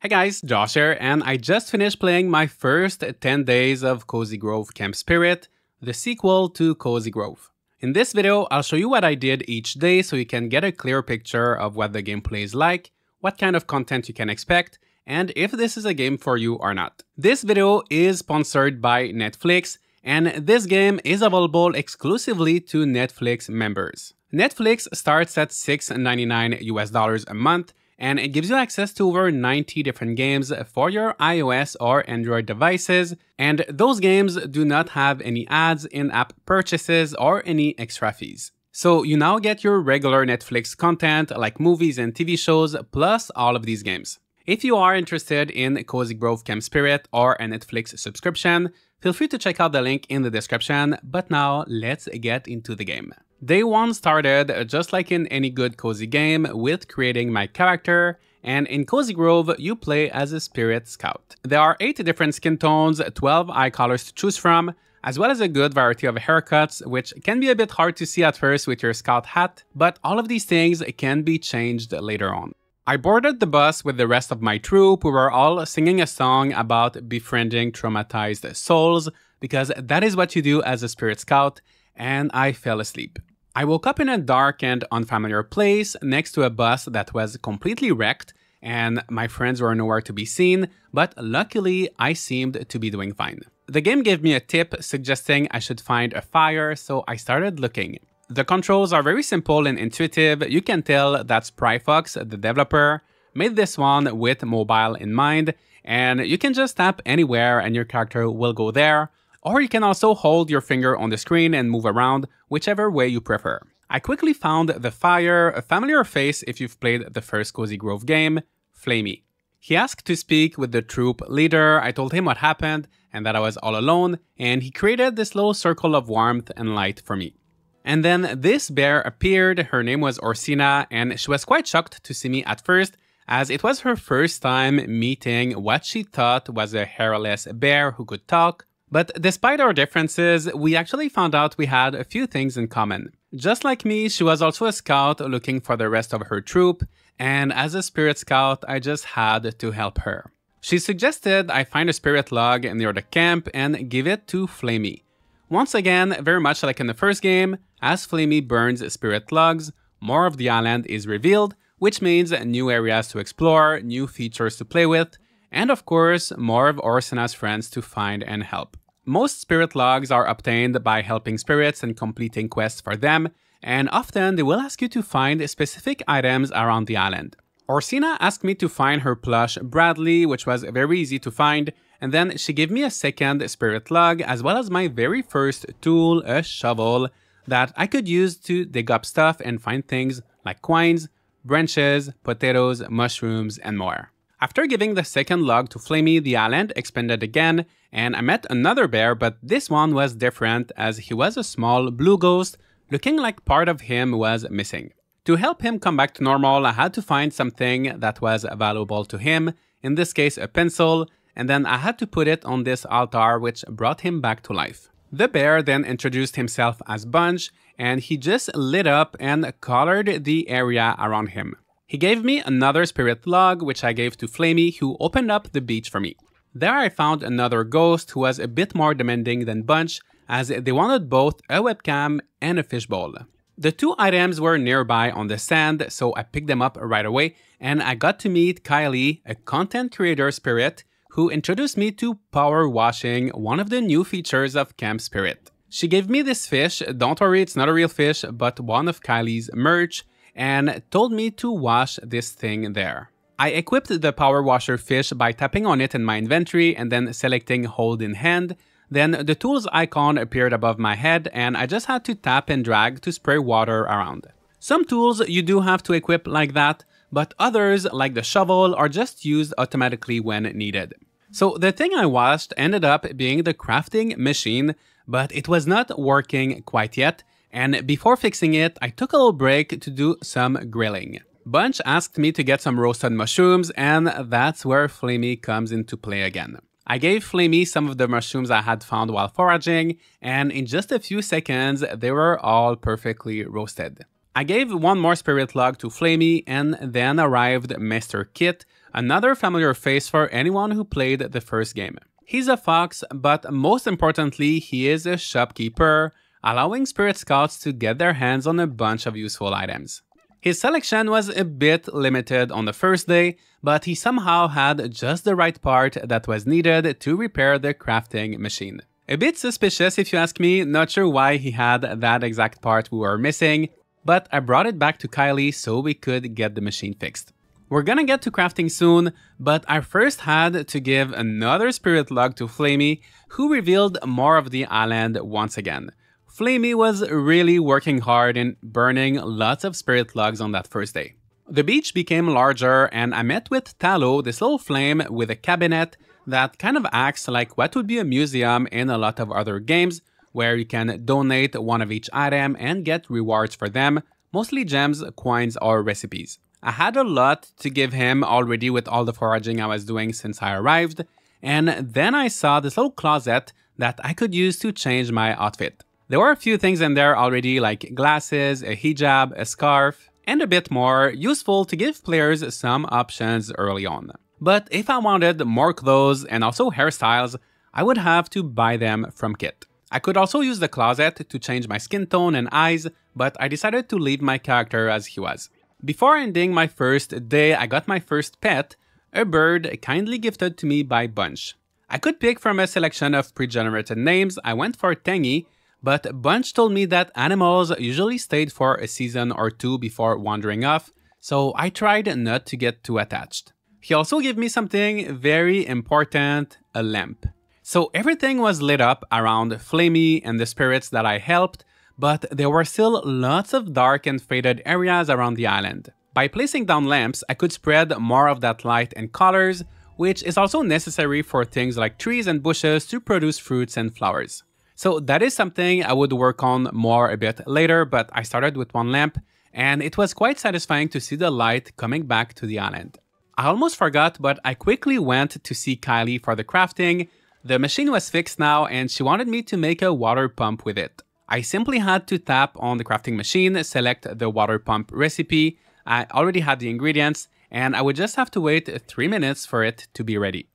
Hey guys, Josh here, and I just finished playing my first 10 days of Cozy Grove Camp Spirit, the sequel to Cozy Grove. In this video, I'll show you what I did each day so you can get a clear picture of what the gameplay is like, what kind of content you can expect, and if this is a game for you or not. This video is sponsored by Netflix, and this game is available exclusively to Netflix members. Netflix starts at $6.99 a month, and it gives you access to over 90 different games for your iOS or Android devices, and those games do not have any ads, in-app purchases, or any extra fees. So you now get your regular Netflix content like movies and TV shows, plus all of these games. If you are interested in Cozy Grove Camp Spirit or a Netflix subscription, feel free to check out the link in the description, but now let's get into the game. Day 1 started just like in any good cozy game with creating my character, and in Cozy Grove you play as a spirit scout. There are 8 different skin tones, 12 eye colors to choose from, as well as a good variety of haircuts, which can be a bit hard to see at first with your scout hat, but all of these things can be changed later on. I boarded the bus with the rest of my troop. We were all singing a song about befriending traumatized souls, because that is what you do as a spirit scout, and I fell asleep. I woke up in a dark and unfamiliar place next to a bus that was completely wrecked, and my friends were nowhere to be seen, but luckily I seemed to be doing fine. The game gave me a tip suggesting I should find a fire, so I started looking. The controls are very simple and intuitive. You can tell that Spryfox, the developer, made this one with mobile in mind, and you can just tap anywhere and your character will go there. Or you can also hold your finger on the screen and move around, whichever way you prefer. I quickly found the fire, a familiar face if you've played the first Cozy Grove game, Flamey. He asked to speak with the troop leader. I told him what happened and that I was all alone, and he created this little circle of warmth and light for me. And then this bear appeared. Her name was Orsina, and she was quite shocked to see me at first, as it was her first time meeting what she thought was a hairless bear who could talk. But despite our differences, we actually found out we had a few things in common. Just like me, she was also a scout looking for the rest of her troop, and as a spirit scout, I just had to help her. She suggested I find a spirit log near the camp and give it to Flamey. Once again, very much like in the first game, as Flamey burns spirit logs, more of the island is revealed, which means new areas to explore, new features to play with, and of course, more of Orsina's friends to find and help. Most spirit logs are obtained by helping spirits and completing quests for them, and often they will ask you to find specific items around the island. Orsina asked me to find her plush Bradley, which was very easy to find, and then she gave me a second spirit log as well as my very first tool, a shovel, that I could use to dig up stuff and find things like coins, branches, potatoes, mushrooms, and more. After giving the second log to Flamey, the island expanded again, and I met another bear, but this one was different as he was a small blue ghost, looking like part of him was missing. To help him come back to normal, I had to find something that was valuable to him, in this case a pencil, and then I had to put it on this altar which brought him back to life. The bear then introduced himself as Bunch, and he just lit up and colored the area around him. He gave me another spirit log, which I gave to Flamey, who opened up the beach for me. There I found another ghost who was a bit more demanding than Bunch, as they wanted both a webcam and a fishbowl. The 2 items were nearby on the sand, so I picked them up right away, and I got to meet Kylie, a content creator spirit, who introduced me to power washing, one of the new features of Camp Spirit. She gave me this fish. Don't worry, it's not a real fish, but one of Kylie's merch, and told me to wash this thing there. I equipped the power washer fish by tapping on it in my inventory and then selecting hold in hand. Then the tools icon appeared above my head and I just had to tap and drag to spray water around. Some tools you do have to equip like that, but others, like the shovel, are just used automatically when needed. So the thing I washed ended up being the crafting machine, but it was not working quite yet. And before fixing it, I took a little break to do some grilling. Bunch asked me to get some roasted mushrooms, and that's where Flamey comes into play again. I gave Flamey some of the mushrooms I had found while foraging, and in just a few seconds, they were all perfectly roasted. I gave one more spirit log to Flamey, and then arrived Mr. Kit, another familiar face for anyone who played the first game. He's a fox, but most importantly, he is a shopkeeper, allowing Spirit Scouts to get their hands on a bunch of useful items. His selection was a bit limited on the first day, but he somehow had just the right part that was needed to repair the crafting machine. A bit suspicious if you ask me, not sure why he had that exact part we were missing, but I brought it back to Kylie so we could get the machine fixed. We're gonna get to crafting soon, but I first had to give another spirit log to Flamey, who revealed more of the island once again. Flamey was really working hard in burning lots of spirit logs on that first day. The beach became larger and I met with Tallow, this little flame with a cabinet that kind of acts like what would be a museum in a lot of other games, where you can donate one of each item and get rewards for them, mostly gems, coins, or recipes. I had a lot to give him already with all the foraging I was doing since I arrived, and then I saw this little closet that I could use to change my outfit. There were a few things in there already, like glasses, a hijab, a scarf, and a bit more, useful to give players some options early on. But if I wanted more clothes and also hairstyles, I would have to buy them from Kit. I could also use the closet to change my skin tone and eyes, but I decided to leave my character as he was. Before ending my first day, I got my first pet, a bird kindly gifted to me by Bunch. I could pick from a selection of pre-generated names. I went for Tangy, but Bunch told me that animals usually stayed for a season or two before wandering off, so I tried not to get too attached. He also gave me something very important, a lamp. So everything was lit up around Flamey and the spirits that I helped, but there were still lots of dark and faded areas around the island. By placing down lamps, I could spread more of that light and colors, which is also necessary for things like trees and bushes to produce fruits and flowers. So that is something I would work on more a bit later, but I started with one lamp, and it was quite satisfying to see the light coming back to the island. I almost forgot, but I quickly went to see Kylie for the crafting. The machine was fixed now, and she wanted me to make a water pump with it. I simply had to tap on the crafting machine, select the water pump recipe. I already had the ingredients, and I would just have to wait 3 minutes for it to be ready.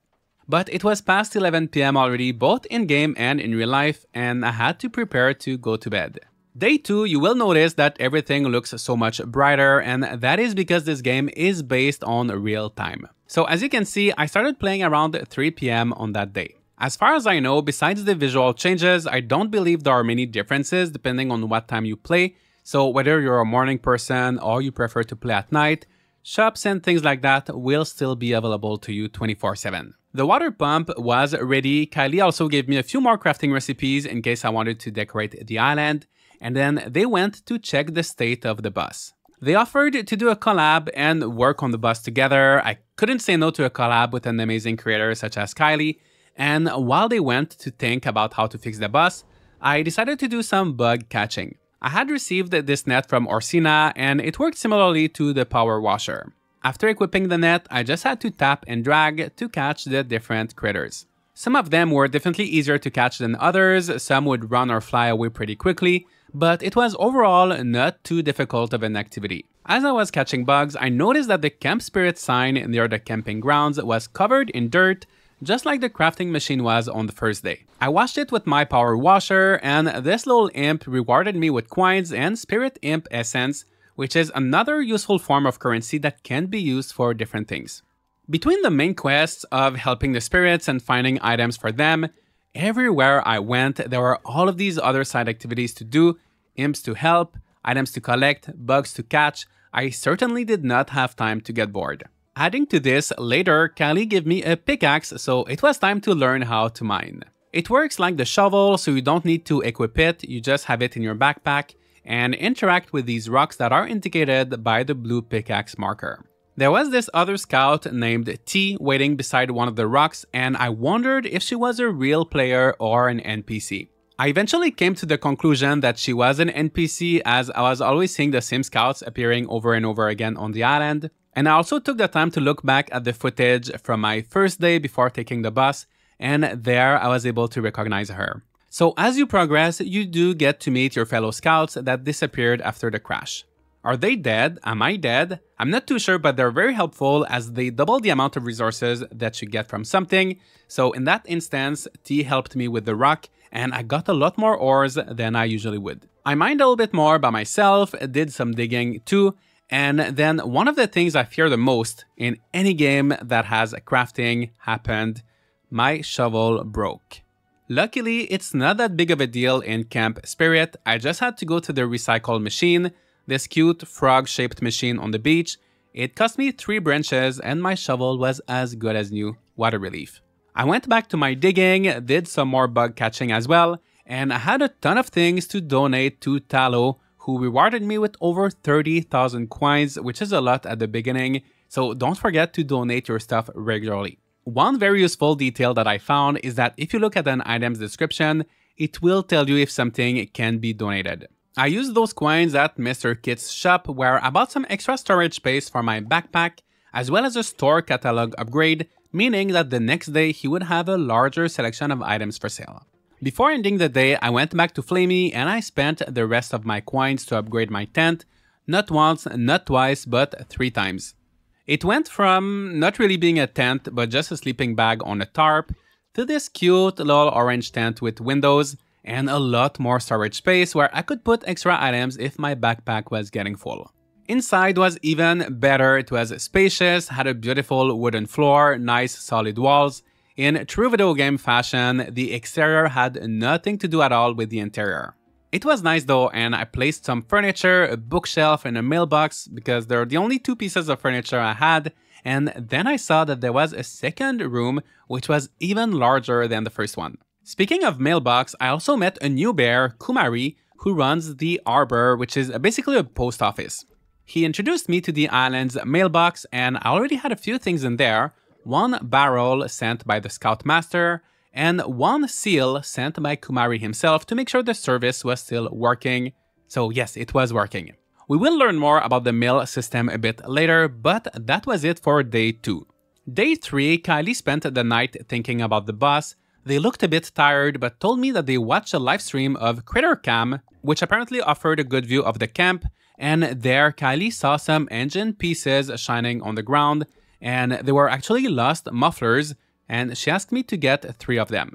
But it was past 11 PM already, both in-game and in real life, and I had to prepare to go to bed. Day 2, you will notice that everything looks so much brighter, and that is because this game is based on real time. So as you can see, I started playing around 3 PM on that day. As far as I know, besides the visual changes, I don't believe there are many differences depending on what time you play, so whether you're a morning person or you prefer to play at night, shops and things like that will still be available to you 24/7. The water pump was ready. Kylie also gave me a few more crafting recipes in case I wanted to decorate the island, and then they went to check the state of the bus. They offered to do a collab and work on the bus together. I couldn't say no to a collab with an amazing creator such as Kylie, and while they went to think about how to fix the bus, I decided to do some bug catching. I had received this net from Orsina, and it worked similarly to the power washer. After equipping the net, I just had to tap and drag to catch the different critters. Some of them were definitely easier to catch than others, some would run or fly away pretty quickly, but it was overall not too difficult of an activity. As I was catching bugs, I noticed that the camp spirit sign near the camping grounds was covered in dirt, just like the crafting machine was on the first day. I washed it with my power washer, and this little imp rewarded me with coins and spirit imp essence, which is another useful form of currency that can be used for different things. Between the main quests of helping the spirits and finding items for them, everywhere I went, there were all of these other side activities to do, imps to help, items to collect, bugs to catch. I certainly did not have time to get bored. Adding to this, later, Kylie gave me a pickaxe, so it was time to learn how to mine. It works like the shovel, so you don't need to equip it, you just have it in your backpack, and interact with these rocks that are indicated by the blue pickaxe marker. There was this other scout named T waiting beside one of the rocks, and I wondered if she was a real player or an NPC. I eventually came to the conclusion that she was an NPC, as I was always seeing the same scouts appearing over and over again on the island. And I also took the time to look back at the footage from my first day before taking the bus, and there I was able to recognize her. So as you progress, you do get to meet your fellow scouts that disappeared after the crash. Are they dead? Am I dead? I'm not too sure, but they're very helpful as they double the amount of resources that you get from something. So in that instance, tea helped me with the rock, and I got a lot more ores than I usually would. I mined a little bit more by myself, did some digging too, and then one of the things I fear the most in any game that has crafting happened. My shovel broke. Luckily, it's not that big of a deal in Camp Spirit. I just had to go to the recycle machine, this cute frog-shaped machine on the beach. It cost me 3 branches and my shovel was as good as new. What a relief. I went back to my digging, did some more bug catching as well, and I had a ton of things to donate to Talo, who rewarded me with over 30,000 coins, which is a lot at the beginning, so don't forget to donate your stuff regularly. One very useful detail that I found is that if you look at an item's description, it will tell you if something can be donated. I used those coins at Mr. Kit's shop where I bought some extra storage space for my backpack, as well as a store catalog upgrade, meaning that the next day he would have a larger selection of items for sale. Before ending the day, I went back to Flamey and I spent the rest of my coins to upgrade my tent, not once, not twice, but 3 times. It went from not really being a tent, but just a sleeping bag on a tarp, to this cute little orange tent with windows and a lot more storage space where I could put extra items if my backpack was getting full. Inside was even better. It was spacious, had a beautiful wooden floor, nice solid walls. In true video game fashion, the exterior had nothing to do at all with the interior. It was nice though, and I placed some furniture, a bookshelf, and a mailbox because they're the only 2 pieces of furniture I had, and then I saw that there was a second room which was even larger than the first one. Speaking of mailbox, I also met a new bear, Kumari, who runs the Arbor, which is basically a post office. He introduced me to the island's mailbox, and I already had a few things in there, 1 barrel sent by the Scoutmaster, and 1 seal sent by Kumari himself to make sure the service was still working. So yes, it was working. We will learn more about the mail system a bit later, but that was it for day 2. Day 3, Kylie spent the night thinking about the boss. They looked a bit tired, but told me that they watched a live stream of Critter Cam, which apparently offered a good view of the camp, and there Kylie saw some engine pieces shining on the ground, and they were actually lost mufflers, and she asked me to get 3 of them.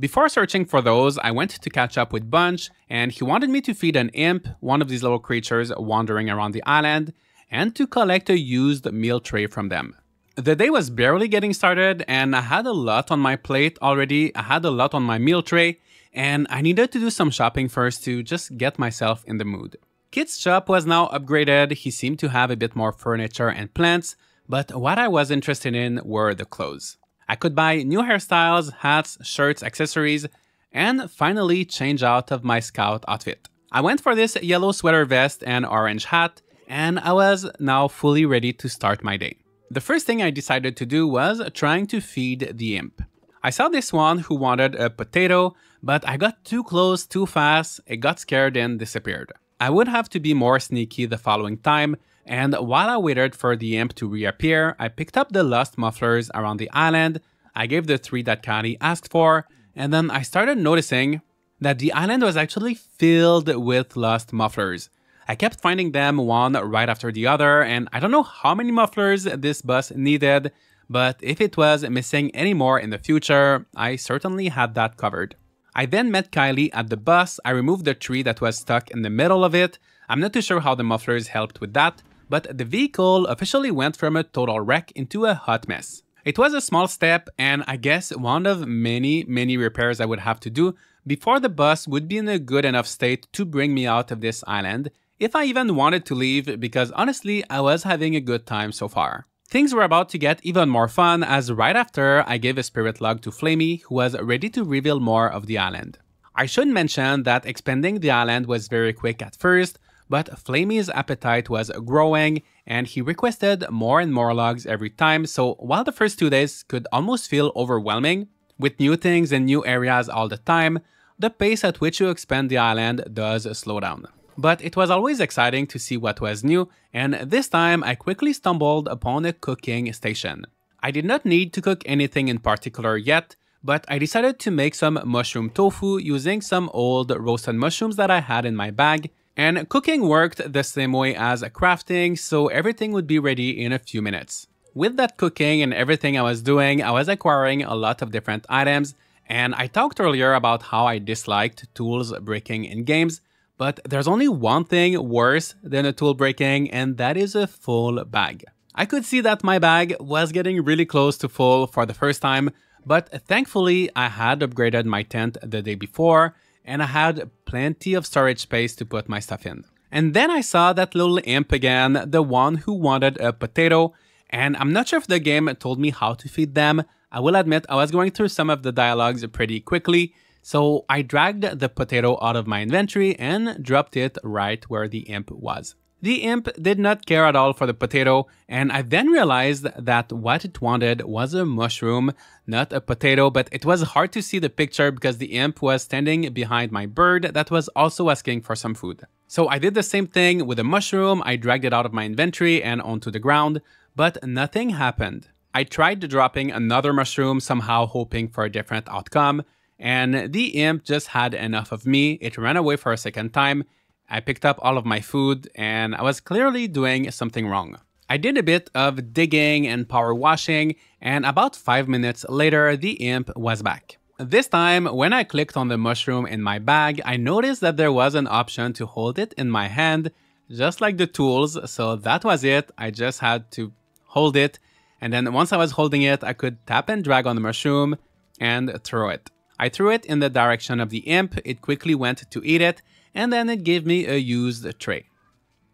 Before searching for those, I went to catch up with Bunch, and he wanted me to feed an imp, one of these little creatures wandering around the island, and to collect a used meal tray from them. The day was barely getting started, and I had a lot on my plate already. I had a lot on my meal tray, and I needed to do some shopping first to just get myself in the mood. Kit's shop was now upgraded. He seemed to have a bit more furniture and plants, but what I was interested in were the clothes. I could buy new hairstyles, hats, shirts, accessories, and finally change out of my scout outfit. I went for this yellow sweater vest and orange hat, and I was now fully ready to start my day. The first thing I decided to do was trying to feed the imp. I saw this one who wanted a potato, but I got too close too fast, it got scared and disappeared. I would have to be more sneaky the following time, and while I waited for the imp to reappear, I picked up the lost mufflers around the island. I gave the 3 that Kylie asked for, and then I started noticing that the island was actually filled with lost mufflers. I kept finding them one right after the other, and I don't know how many mufflers this bus needed, but if it was missing any more in the future, I certainly had that covered. I then met Kylie at the bus. I removed the tree that was stuck in the middle of it. I'm not too sure how the mufflers helped with that, but the vehicle officially went from a total wreck into a hot mess. It was a small step, and I guess one of many repairs I would have to do before the bus would be in a good enough state to bring me out of this island, if I even wanted to leave, because honestly, I was having a good time so far. Things were about to get even more fun, as right after, I gave a spirit log to Flamey, who was ready to reveal more of the island. I should mention that expanding the island was very quick at first, but Flamey's appetite was growing, and he requested more and more logs every time, so while the first 2 days could almost feel overwhelming, with new things and new areas all the time, the pace at which you expand the island does slow down. But it was always exciting to see what was new, and this time I quickly stumbled upon a cooking station. I did not need to cook anything in particular yet, but I decided to make some mushroom tofu using some old roasted mushrooms that I had in my bag, And cooking worked the same way as crafting, so everything would be ready in a few minutes. With that cooking and everything I was doing, I was acquiring a lot of different items, and I talked earlier about how I disliked tools breaking in games, but there's only one thing worse than a tool breaking, and that is a full bag. I could see that my bag was getting really close to full for the first time, but thankfully I had upgraded my tent the day before, and I had plenty of storage space to put my stuff in. And then I saw that little imp again, the one who wanted a potato, and I'm not sure if the game told me how to feed them. I will admit I was going through some of the dialogues pretty quickly, so I dragged the potato out of my inventory and dropped it right where the imp was. The imp did not care at all for the potato, and I then realized that what it wanted was a mushroom, not a potato, but it was hard to see the picture because the imp was standing behind my bird that was also asking for some food. So I did the same thing with a mushroom. I dragged it out of my inventory and onto the ground, but nothing happened. I tried dropping another mushroom, somehow hoping for a different outcome, and the imp just had enough of me. It ran away for a second time. I picked up all of my food, and I was clearly doing something wrong. I did a bit of digging and power washing, and about 5 minutes later, the imp was back. This time, when I clicked on the mushroom in my bag, I noticed that there was an option to hold it in my hand, just like the tools, so that was it. I just had to hold it, and then once I was holding it, I could tap and drag on the mushroom and throw it. I threw it in the direction of the imp, it quickly went to eat it, and then it gave me a used tray.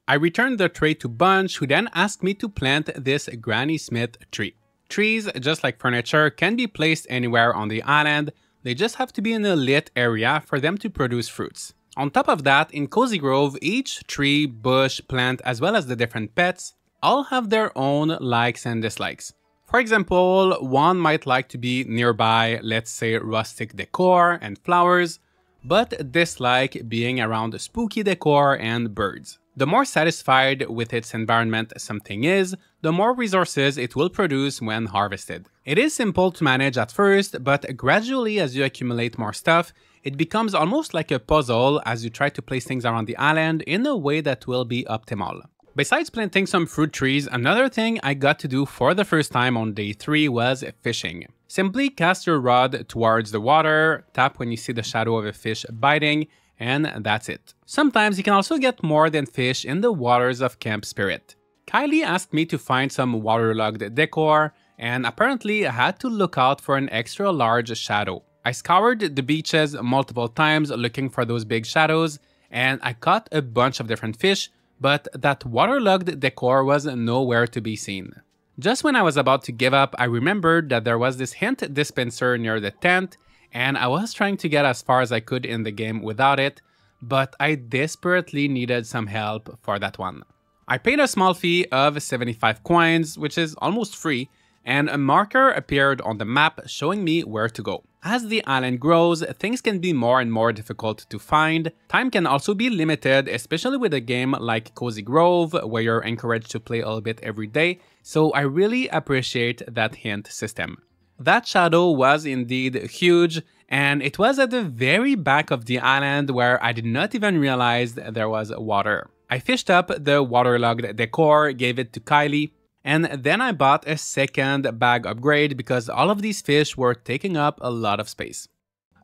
I returned the tray to Bunch, who then asked me to plant this Granny Smith tree. Trees, just like furniture, can be placed anywhere on the island. They just have to be in a lit area for them to produce fruits. On top of that, in Cozy Grove, each tree, bush, plant, as well as the different pets, all have their own likes and dislikes. For example, one might like to be nearby, let's say, rustic decor and flowers, but dislike being around spooky decor and birds. The more satisfied with its environment something is, the more resources it will produce when harvested. It is simple to manage at first, but gradually as you accumulate more stuff, it becomes almost like a puzzle as you try to place things around the island in a way that will be optimal. Besides planting some fruit trees, another thing I got to do for the first time on day 3 was fishing. Simply cast your rod towards the water, tap when you see the shadow of a fish biting, and that's it. Sometimes you can also get more than fish in the waters of Camp Spirit. Kylie asked me to find some waterlogged decor, and apparently I had to look out for an extra large shadow. I scoured the beaches multiple times looking for those big shadows, and I caught a bunch of different fish, but that waterlogged decor was nowhere to be seen. Just when I was about to give up, I remembered that there was this hint dispenser near the tent, and I was trying to get as far as I could in the game without it, but I desperately needed some help for that one. I paid a small fee of 75 coins, which is almost free, and a marker appeared on the map showing me where to go. As the island grows, things can be more and more difficult to find. Time can also be limited, especially with a game like Cozy Grove, where you're encouraged to play a little bit every day, so I really appreciate that hint system. That shadow was indeed huge, and it was at the very back of the island where I did not even realize there was water. I fished up the waterlogged decor, gave it to Kylie, and then I bought a second bag upgrade because all of these fish were taking up a lot of space.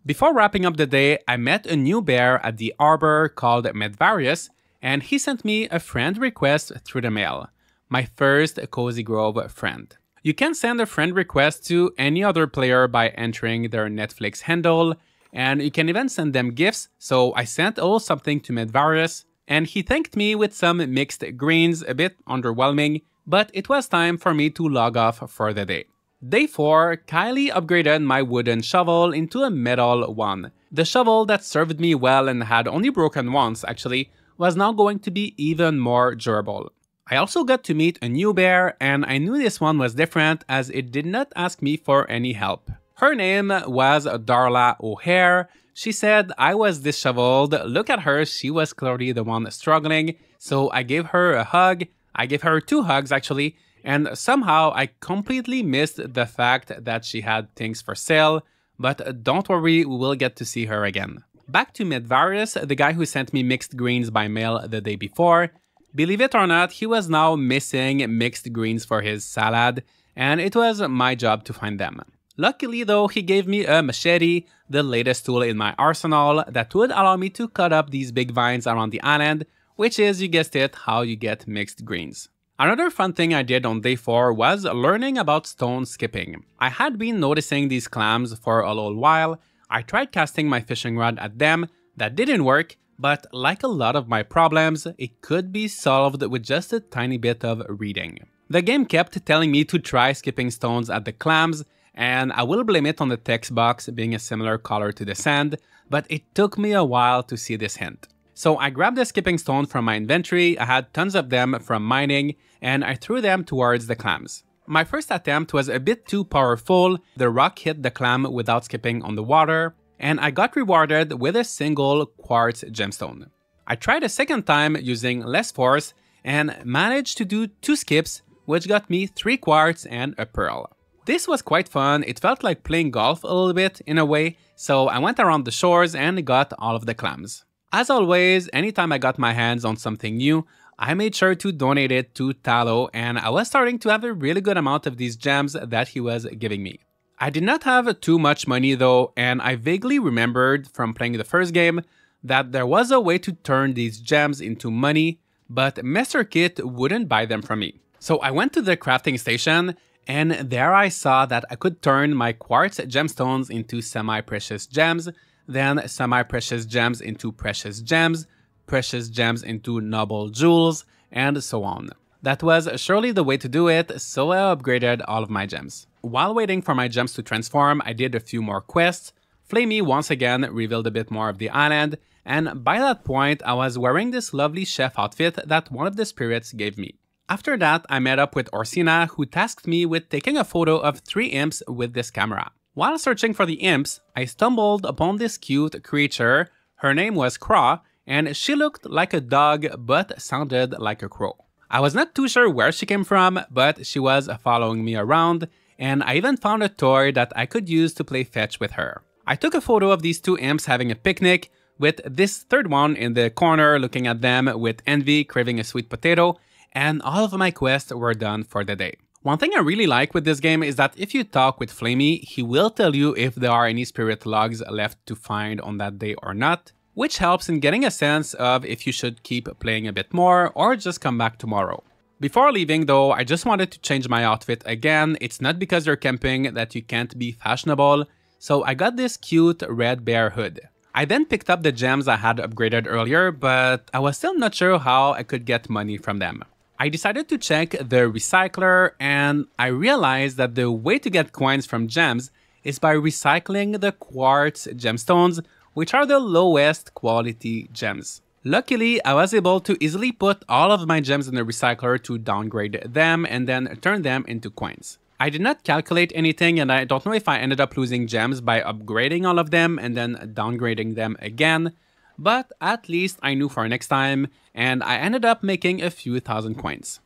Before wrapping up the day, I met a new bear at the arbor called Medvarius, and he sent me a friend request through the mail. My first Cozy Grove friend. You can send a friend request to any other player by entering their Netflix handle, and you can even send them gifts, so I sent a little something to Medvarius, and he thanked me with some mixed greens, a bit underwhelming, but it was time for me to log off for the day. Day 4, Kylie upgraded my wooden shovel into a metal one. The shovel that served me well and had only broken once, actually, was now going to be even more durable. I also got to meet a new bear, and I knew this one was different as it did not ask me for any help. Her name was Darla O'Hare. She said I was disheveled. Look at her, she was clearly the one struggling, so I gave her a hug. I gave her 2 hugs actually, and somehow I completely missed the fact that she had things for sale, but don't worry, we will get to see her again. Back to Medvarus, the guy who sent me mixed greens by mail the day before. Believe it or not, he was now missing mixed greens for his salad, and it was my job to find them. Luckily though, he gave me a machete, the latest tool in my arsenal, that would allow me to cut up these big vines around the island, which is, you guessed it, how you get mixed greens. Another fun thing I did on day 4 was learning about stone skipping. I had been noticing these clams for a little while. I tried casting my fishing rod at them, that didn't work, but like a lot of my problems, it could be solved with just a tiny bit of reading. The game kept telling me to try skipping stones at the clams, and I will blame it on the text box being a similar color to the sand, but it took me a while to see this hint. So I grabbed the skipping stone from my inventory, I had tons of them from mining, and I threw them towards the clams. My first attempt was a bit too powerful, the rock hit the clam without skipping on the water, and I got rewarded with a single quartz gemstone. I tried a second time using less force, and managed to do 2 skips, which got me 3 quartz and a pearl. This was quite fun, it felt like playing golf a little bit in a way, so I went around the shores and got all of the clams. As always, anytime I got my hands on something new, I made sure to donate it to Talo, and I was starting to have a really good amount of these gems that he was giving me. I did not have too much money though, and I vaguely remembered from playing the first game that there was a way to turn these gems into money, but Mr. Kit wouldn't buy them from me. So I went to the crafting station, and there I saw that I could turn my quartz gemstones into semi-precious gems, then semi-precious gems into precious gems into noble jewels, and so on. That was surely the way to do it, so I upgraded all of my gems. While waiting for my gems to transform, I did a few more quests. Flamey once again revealed a bit more of the island, and by that point I was wearing this lovely chef outfit that one of the spirits gave me. After that, I met up with Orsina, who tasked me with taking a photo of 3 imps with this camera. While searching for the imps, I stumbled upon this cute creature. Her name was Craw, and she looked like a dog but sounded like a crow. I was not too sure where she came from, but she was following me around, and I even found a toy that I could use to play fetch with her. I took a photo of these 2 imps having a picnic, with this third one in the corner looking at them with envy, craving a sweet potato, and all of my quests were done for the day. One thing I really like with this game is that if you talk with Flamey, he will tell you if there are any spirit logs left to find on that day or not, which helps in getting a sense of if you should keep playing a bit more or just come back tomorrow. Before leaving though, I just wanted to change my outfit again. It's not because you're camping that you can't be fashionable, so I got this cute red bear hood. I then picked up the gems I had upgraded earlier, but I was still not sure how I could get money from them. I decided to check the recycler, and I realized that the way to get coins from gems is by recycling the quartz gemstones, which are the lowest quality gems. Luckily, I was able to easily put all of my gems in the recycler to downgrade them and then turn them into coins. I did not calculate anything, and I don't know if I ended up losing gems by upgrading all of them and then downgrading them again, but at least I knew for next time, and I ended up making a few thousand coins.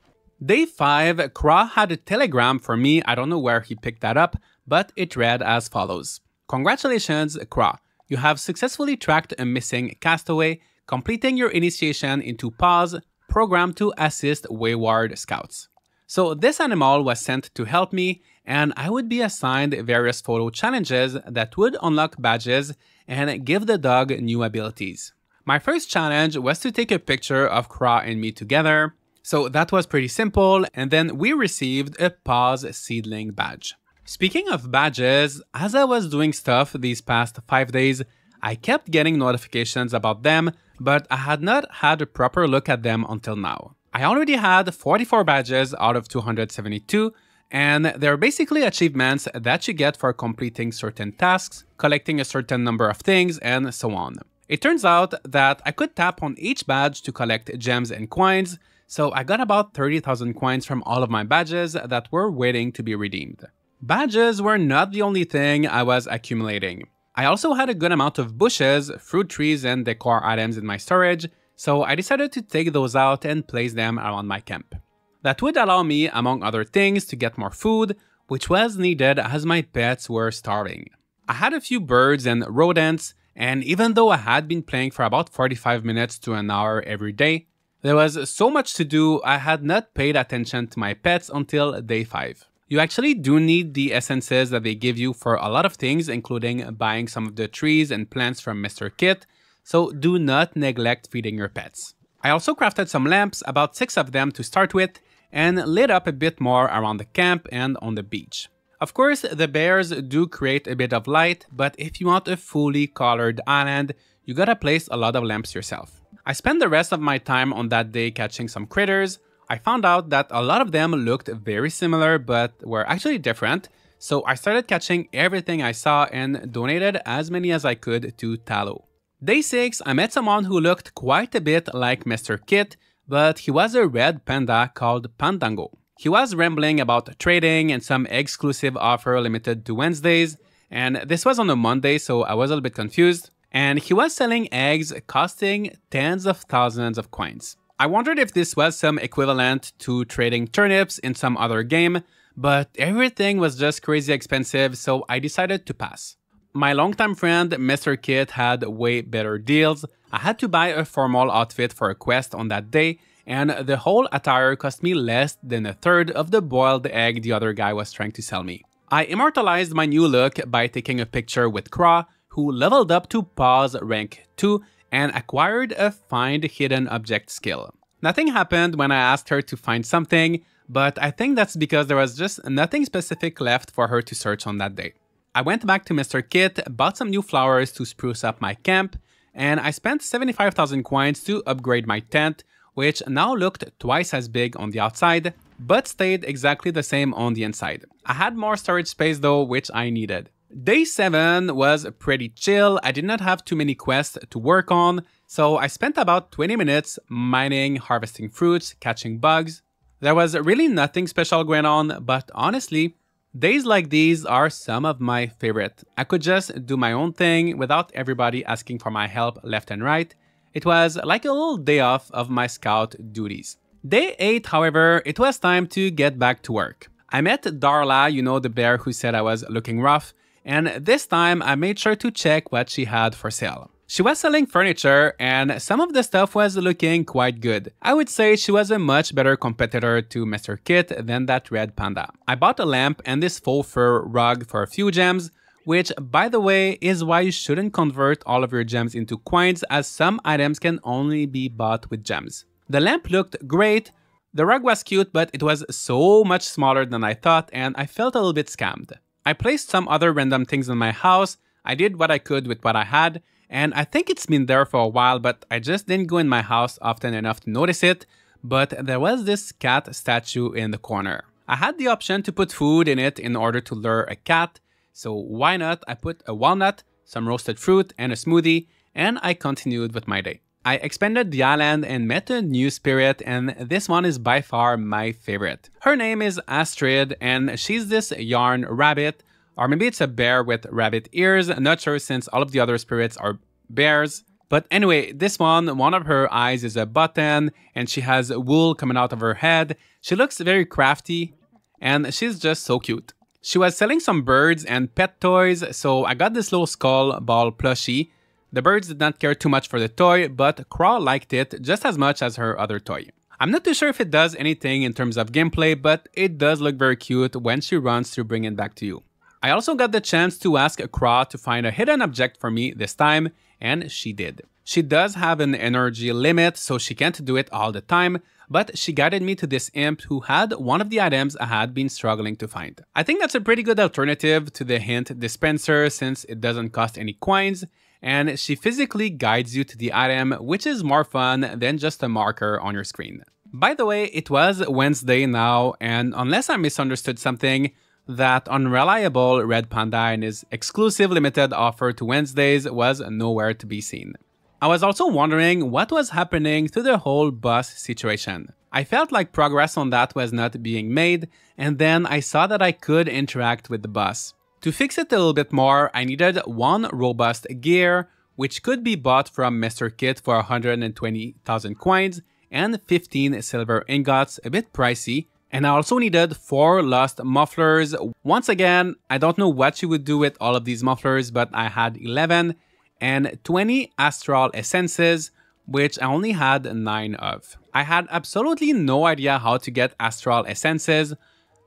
Day 5, Craw had a telegram for me. I don't know where he picked that up, but it read as follows. Congratulations, Craw. You have successfully tracked a missing castaway, completing your initiation into PAWS, programmed to assist wayward scouts. So this animal was sent to help me, and I would be assigned various photo challenges that would unlock badges and give the dog new abilities. My first challenge was to take a picture of Craw and me together, so that was pretty simple, and then we received a PAWS seedling badge. Speaking of badges, as I was doing stuff these past 5 days, I kept getting notifications about them, but I had not had a proper look at them until now. I already had 44 badges out of 272, and they're basically achievements that you get for completing certain tasks, collecting a certain number of things, and so on. It turns out that I could tap on each badge to collect gems and coins, so I got about 30,000 coins from all of my badges that were waiting to be redeemed. Badges were not the only thing I was accumulating. I also had a good amount of bushes, fruit trees, and decor items in my storage, so I decided to take those out and place them around my camp. That would allow me, among other things, to get more food, which was needed as my pets were starving. I had a few birds and rodents, and even though I had been playing for about 45 minutes to an hour every day, there was so much to do I had not paid attention to my pets until day 5. You actually do need the essences that they give you for a lot of things, including buying some of the trees and plants from Mr. Kit, so do not neglect feeding your pets. I also crafted some lamps, about 6 of them to start with, and lit up a bit more around the camp and on the beach. Of course, the bears do create a bit of light, but if you want a fully colored island, you gotta place a lot of lamps yourself. I spent the rest of my time on that day catching some critters. I found out that a lot of them looked very similar but were actually different, so I started catching everything I saw and donated as many as I could to Tallow. Day 6, I met someone who looked quite a bit like Mr. Kit, but he was a red panda called Pandango. He was rambling about trading and some exclusive offer limited to Wednesdays, and this was on a Monday, so I was a little bit confused. And he was selling eggs costing tens of thousands of coins. I wondered if this was some equivalent to trading turnips in some other game, but everything was just crazy expensive, so I decided to pass. My longtime friend Mr. Kit had way better deals. I had to buy a formal outfit for a quest on that day, and the whole attire cost me less than a third of the boiled egg the other guy was trying to sell me. I immortalized my new look by taking a picture with Craw, who leveled up to Paws rank 2 and acquired a Find Hidden Object skill. Nothing happened when I asked her to find something, but I think that's because there was just nothing specific left for her to search on that day. I went back to Mr. Kit, bought some new flowers to spruce up my camp, and I spent 75,000 coins to upgrade my tent, which now looked twice as big on the outside, but stayed exactly the same on the inside. I had more storage space though, which I needed. Day 7 was pretty chill. I did not have too many quests to work on, so I spent about 20 minutes mining, harvesting fruits, catching bugs. There was really nothing special going on, but honestly, days like these are some of my favorite. I could just do my own thing without everybody asking for my help left and right. It was like a little day off of my scout duties. Day 8, however, it was time to get back to work. I met Darla, you know, the bear who said I was looking rough, and this time I made sure to check what she had for sale. She was selling furniture and some of the stuff was looking quite good. I would say she was a much better competitor to Mr. Kit than that red panda. I bought a lamp and this faux fur rug for a few gems, which by the way is why you shouldn't convert all of your gems into coins, as some items can only be bought with gems. The lamp looked great, the rug was cute, but it was so much smaller than I thought and I felt a little bit scammed. I placed some other random things in my house, I did what I could with what I had, and I think it's been there for a while, but I just didn't go in my house often enough to notice it. But there was this cat statue in the corner. I had the option to put food in it in order to lure a cat, so why not? I put a walnut, some roasted fruit, and a smoothie, and I continued with my day. I expanded the island and met a new spirit, and this one is by far my favorite. Her name is Astrid, and she's this yarn rabbit, or maybe it's a bear with rabbit ears, I'm not sure since all of the other spirits are bears. But anyway, this one of her eyes is a button, and she has wool coming out of her head. She looks very crafty, and she's just so cute. She was selling some birds and pet toys, so I got this little skull ball plushie. The birds did not care too much for the toy, but Craw liked it just as much as her other toy. I'm not too sure if it does anything in terms of gameplay, but it does look very cute when she runs to bring it back to you. I also got the chance to ask Craw to find a hidden object for me this time, and she did. She does have an energy limit, so she can't do it all the time, but she guided me to this imp who had one of the items I had been struggling to find. I think that's a pretty good alternative to the hint dispenser since it doesn't cost any coins, and she physically guides you to the item, which is more fun than just a marker on your screen. By the way, it was Wednesday now, and unless I misunderstood something, that unreliable red panda and his exclusive limited offer to Wednesdays was nowhere to be seen. I was also wondering what was happening to the whole bus situation. I felt like progress on that was not being made, and then I saw that I could interact with the bus. To fix it a little bit more, I needed one robust gear, which could be bought from Mr. Kit for 120,000 coins and 15 silver ingots, a bit pricey. And I also needed 4 lost mufflers. Once again, I don't know what you would do with all of these mufflers, but I had 11. and 20 Astral Essences, which I only had 9 of. I had absolutely no idea how to get Astral Essences,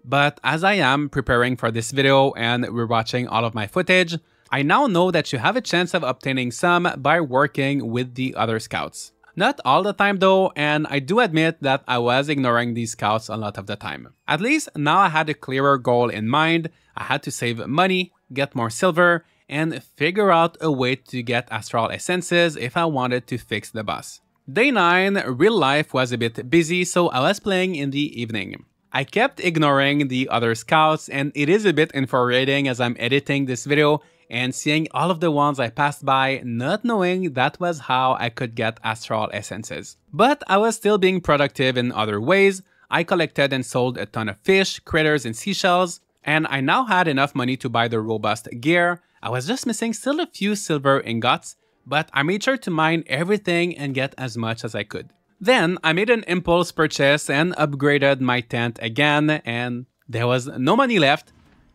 but as I am preparing for this video and rewatching all of my footage, I now know that you have a chance of obtaining some by working with the other scouts. Not all the time though, and I do admit that I was ignoring these scouts a lot of the time. At least now I had a clearer goal in mind. I had to save money, get more silver, and figure out a way to get Astral Essences if I wanted to fix the boss. Day 9, real life was a bit busy, so I was playing in the evening. I kept ignoring the other scouts, and it is a bit infuriating as I'm editing this video and seeing all of the ones I passed by, not knowing that was how I could get Astral Essences. But I was still being productive in other ways. I collected and sold a ton of fish, critters, and seashells, and I now had enough money to buy the robust gear. I was just missing still a few silver ingots, but I made sure to mine everything and get as much as I could. Then I made an impulse purchase and upgraded my tent again, and there was no money left,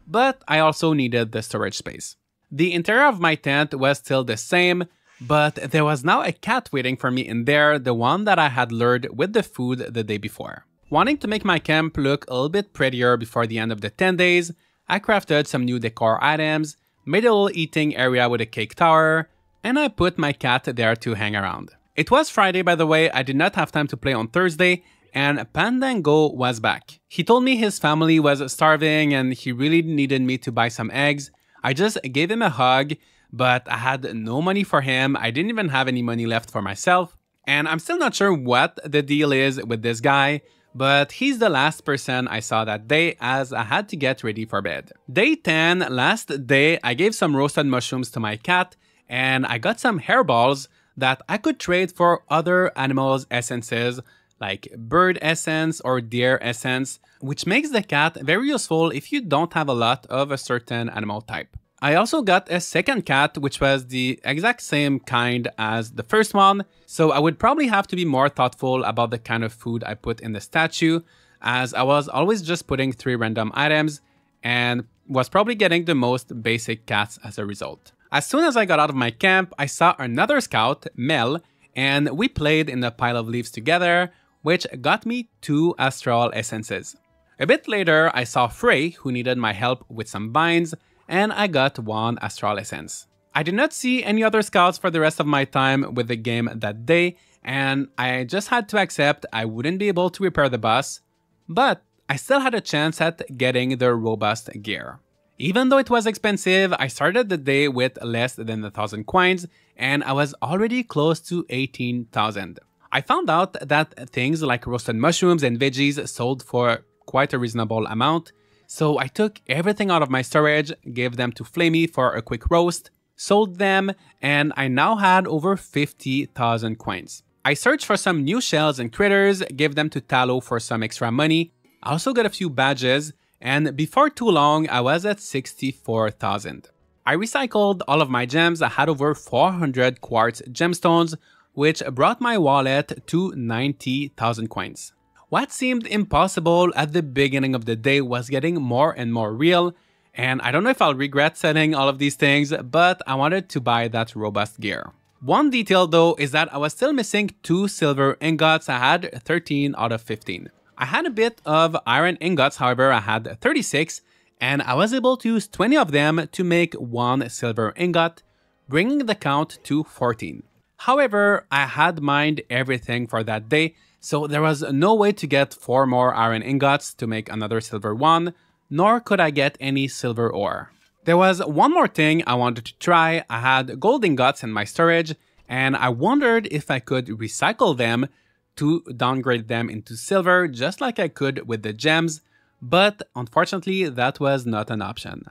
but I also needed the storage space. The interior of my tent was still the same, but there was now a cat waiting for me in there, the one that I had lured with the food the day before. Wanting to make my camp look a little bit prettier before the end of the 10 days, I crafted some new decor items, made a little eating area with a cake tower, and I put my cat there to hang around. It was Friday, by the way. I did not have time to play on Thursday, and Pandango was back. He told me his family was starving and he really needed me to buy some eggs. I just gave him a hug, but I had no money for him. I didn't even have any money left for myself, and I'm still not sure what the deal is with this guy, but he's the last person I saw that day as I had to get ready for bed. Day 10, last day, I gave some roasted mushrooms to my cat, and I got some hairballs that I could trade for other animals' essences, like bird essence or deer essence, which makes the cat very useful if you don't have a lot of a certain animal type. I also got a second cat, which was the exact same kind as the first one, so I would probably have to be more thoughtful about the kind of food I put in the statue, as I was always just putting 3 random items and was probably getting the most basic cats as a result. As soon as I got out of my camp, I saw another scout, Mel, and we played in a pile of leaves together, which got me 2 Astral Essences. A bit later, I saw Frey, who needed my help with some binds, and I got 1 Astral Essence. I did not see any other scouts for the rest of my time with the game that day, and I just had to accept I wouldn't be able to repair the boss, but I still had a chance at getting the robust gear. Even though it was expensive, I started the day with less than 1,000 coins, and I was already close to 18,000. I found out that things like roasted mushrooms and veggies sold for quite a reasonable amount, so I took everything out of my storage, gave them to Flamey for a quick roast, sold them, and I now had over 50,000 coins. I searched for some new shells and critters, gave them to Tallow for some extra money. I also got a few badges, and before too long, I was at 64,000. I recycled all of my gems. I had over 400 quartz gemstones, which brought my wallet to 90,000 coins. What seemed impossible at the beginning of the day was getting more and more real, and I don't know if I'll regret selling all of these things, but I wanted to buy that robust gear. One detail though is that I was still missing 2 silver ingots. I had 13 out of 15. I had a bit of iron ingots, however I had 36, and I was able to use 20 of them to make 1 silver ingot, bringing the count to 14. However, I had mined everything for that day, so there was no way to get 4 more iron ingots to make another silver one, nor could I get any silver ore. There was one more thing I wanted to try. I had gold ingots in my storage, and I wondered if I could recycle them to downgrade them into silver just like I could with the gems, but unfortunately that was not an option.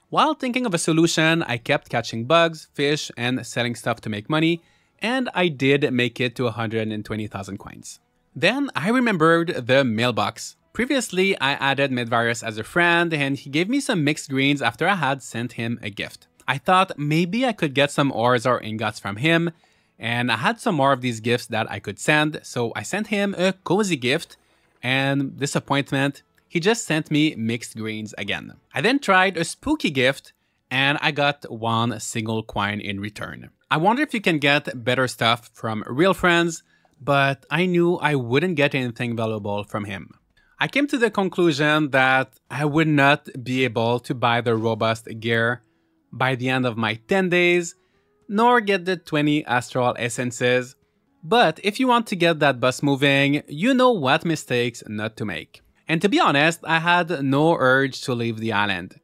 While thinking of a solution, I kept catching bugs, fish, and selling stuff to make money, and I did make it to 120,000 coins. Then I remembered the mailbox. Previously, I added Medvarus as a friend, and he gave me some mixed greens after I had sent him a gift. I thought maybe I could get some ores or ingots from him, and I had some more of these gifts that I could send, so I sent him a cozy gift, and disappointment, he just sent me mixed greens again. I then tried a spooky gift, and I got 1 single coin in return. I wonder if you can get better stuff from real friends, but I knew I wouldn't get anything valuable from him. I came to the conclusion that I would not be able to buy the robust gear by the end of my 10 days, nor get the 20 astral essences. But if you want to get that bus moving, you know what mistakes not to make. And to be honest, I had no urge to leave the island.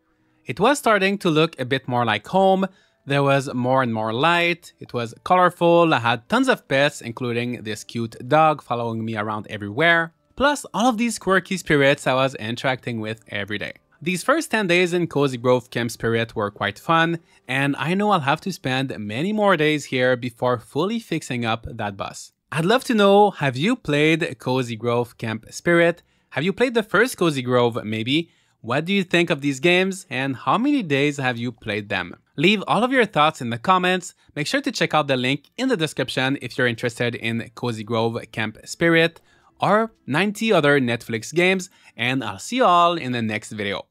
It was starting to look a bit more like home. There was more and more light, it was colorful, I had tons of pets, including this cute dog following me around everywhere. Plus all of these quirky spirits I was interacting with every day. These first 10 days in Cozy Grove Camp Spirit were quite fun, and I know I'll have to spend many more days here before fully fixing up that bus. I'd love to know, have you played Cozy Grove Camp Spirit? Have you played the first Cozy Grove maybe? What do you think of these games, and how many days have you played them? Leave all of your thoughts in the comments. Make sure to check out the link in the description if you're interested in Cozy Grove Camp Spirit or 90 other Netflix games, and I'll see you all in the next video.